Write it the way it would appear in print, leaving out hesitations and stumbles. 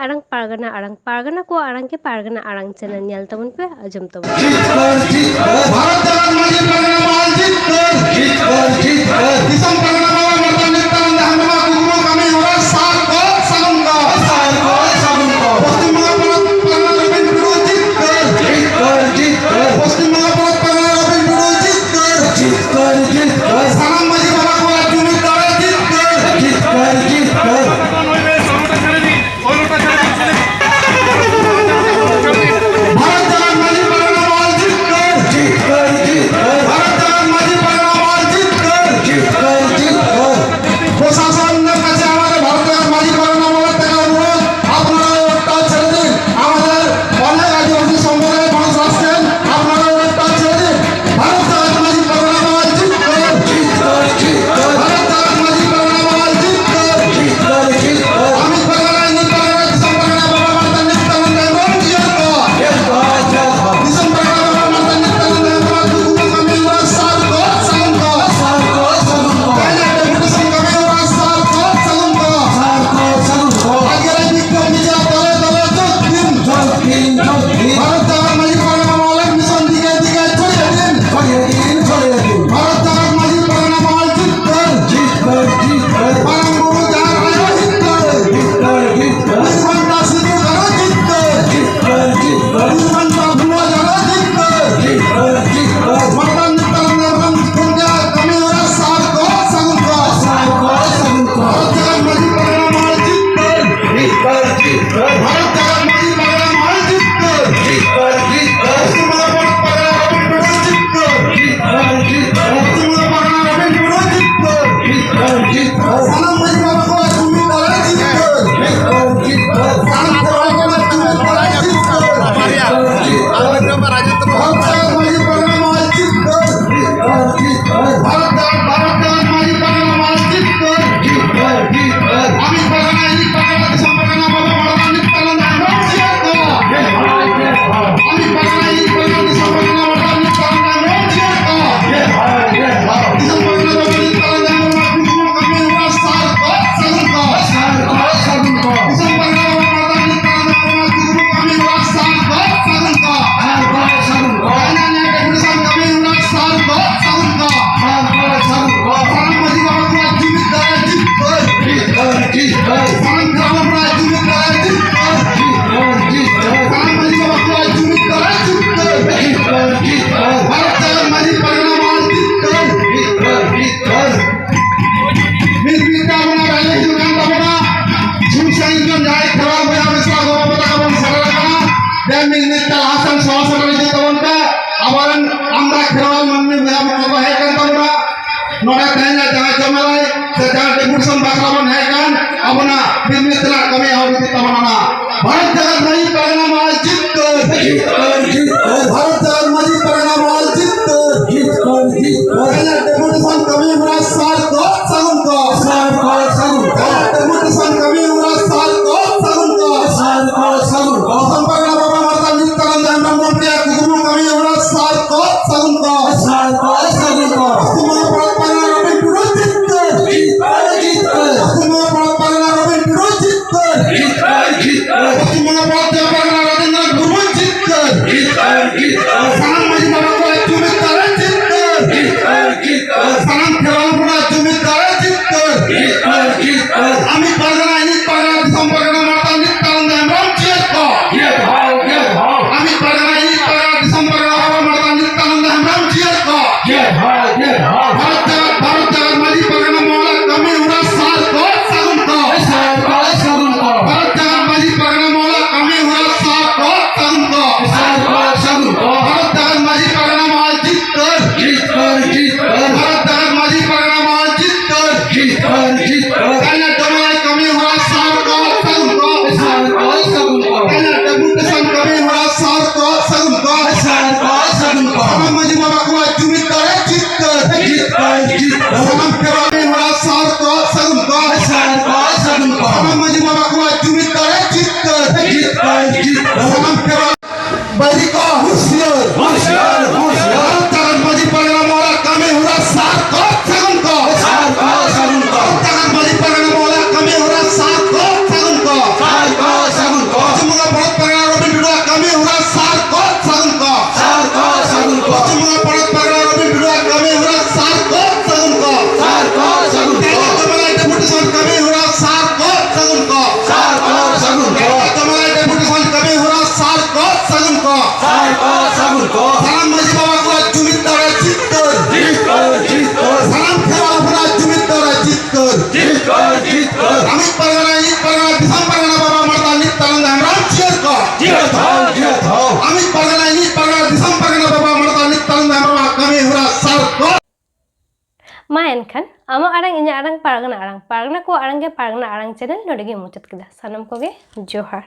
ᱯᱟᱨᱜᱟᱱᱟ ᱠᱚ ᱟᱲᱟᱝ ᱠᱮ ᱯᱟᱨᱜᱟᱱᱟ ᱟᱲᱟᱝ ᱪᱮᱱᱮᱞ ᱧᱮᱞ ᱛᱟᱵᱚᱱ ᱯᱮ, ᱟᱸᱡᱚᱢ ᱛᱟᱵᱚᱱ ᱯᱮ। भारत जगत माझी परगना माल जीत कर दिसम परगना बाबा मर्दान नित्यानंद हनुमा कुगुरु कमी होरा सार को सगुंगा पश्चिम बंगाल परगना रविंद्र गुरु जीत कर पश्चिम बंगाल परगना रविंद्र गुरु जीत कर सलाम माझी बाबा को जुनी दावे जीत कर भारत जगत माझी परगना माल जीत कर भारत जगत माझी परगना माल जीत कर प्रशासन কাছে আমাদের ভারত জগত माझी परगना माल থেকে অনুরোধ আপনারা একটা ছেড়ে দিন। আমাদের অনেক আদিবাসী সম্প্রদায়ের মানুষ আসছেন, আপনারা একটা ছেড়ে দিন। ভারত জগত माझी परगना माल जीत कर भारत जगत माझी परगना माल जीत कर আমি परगना इन परगना संपरगना बाबा मर्दान नित्यानंद एवं जिया को दिसम परगना बाबा मर्दान नित्यानंद एवं कुगुरु कमी होरा सार को सगुंगा कहना डेपुटेशन कमी होरा सार को सगुंगा आगे विक्रम विजय दले दले जोत दिन भारत जगत माझी परगना माल मिशन दिगे दिगे छोड़िए दिन भारत जगत माझी परगना माल जीत कर परम गुरु जहाँ राजा जीत कर दुश्मन सिद्धू करो जीत कर दुश्मन भुआ जरो जीत कर मर्दान नित्यानंद एवं कुंजा कमी होरा सार को सगुंगा भारत जगत माझी परगना माल जीत कर भारत जगत माझी परगना माल जीत कर पश्चिम बंगाल परगना रविंद्र गुरु जीत कर पश्चिम बंगाल परगना रविंद्र गुरु जीत कर सलाम माझी बाबा को जुनी दावे जीत कर सलाम बाबा को जुनी दावे जीत कर भारत जगत माझी परगना माल जीत कर भारत जगत माझी परगना माल जीत कर আমি परगना इन परगना संपरगना बाबा मर्दान नित्यानंद एवं जिया को আমি परगना इन परगना संपरगना मर्दान नित्यानंद एवं जिया को दिसम परगना बाबा नित्यानंद एवं कुगुरु कमी होरा सार को सगुंगा दिसम परगना बाबा मर्दान नित्यानंद एवं कुगुरु कमी होरा सार को सगुंगा कहना डेपुटेशन कमी होरा सार को सगुंगा सलाम माझी बाबा को जुनी दावे जीत कर सलाम ग्राम बड़ा जुनी दावे जीत कर सलाम माझी बाबा को जुनी दावे जीत कर भारत जगत माझी परगना माल जीत कर मिलमिलता बना पहले जुगान बना झुमसाई जो जाए खराब होया मिसला गोवा बता कबन सरल बना दैमिक नित्य आसन श्वासन रही तवन का अवरन আমরা খেরওয়াল মাননি বাবা है kan तबना नोड़ा कहना जहां जमराय से जहां डेपुटेशन बाकरावन है kan अपना मिलमिलता कमी और तबना भारत जगत माझी परगना माल जीत कर भारत जगत माझी परगना माल जीत कर कहना डेपुटेशन कमी होरा सार को सगुंगा डेपुटेशन कमी होरा सार को सगुंगा संपरगना बाबा मर्दान नित्यानंद एवं प्रिया कुगुरु कमी होरा सार को सगुंगा पश्चिम बंगाल परगना रविंद्र गुरु जीत कर पश्चिम बंगाल परगना रविंद्र गुरु जीत कर पश्चिम बंगाल परगना रविंद्र गुरु जीत कर सलाम माझी बाबा को जुनी दावे जीत कर सलाम खेरवाल बड़ा जुनी दावे जीत कर আমি परगना इन परगना संपरगना मर्दान नित्यानंद एवं जिया को আমি परगना इन परगना संपरगना बाबा मर्दान नित्यानंद एवं जिया को भारत जगत माझी परगना माल कमी होरा सार को सगुंगा भारत जगत माझी परगना माल कमी होरा सार को सगुंगा भारत जगत माझी परगना माल जीत कर भारत जगत माझी परगना माल जीत कर कहना डोमाई कमी होरा सार को सगुंगा कहना डेपुटेशन कमी होरा सार को सगुंगा सलाम माझी बाबा को जुनी दावे जीत कर सलाम कमी होरा सार को सगुंगा सलाम माझी बाबा को जुनी दावे जीत कर सलाम बैरी को होशियार भारत जगत माझी परगना माल कमी होरा सार को सगुंगा भारत जगत माझी परगना माल कमी होरा सार को सगुंगा ठाकुर को सालाम माजी बाबा को जुमित दौरा जितकर सालाम खेवाला फुरा जुमित दौरा जितकर अमित परगना ईद परगना दिसम परगना बाबा मर्दा नित तलन हमरा शेयर को अमित परगना ईद परगना दिसम परगना बाबा मर्दा नित तलन हमरा कमी हुरा सर को Ma enkhan ama arang inya arang paragana ko arang ge paragana arang channel node ge muchat kida sanam ko ge johar.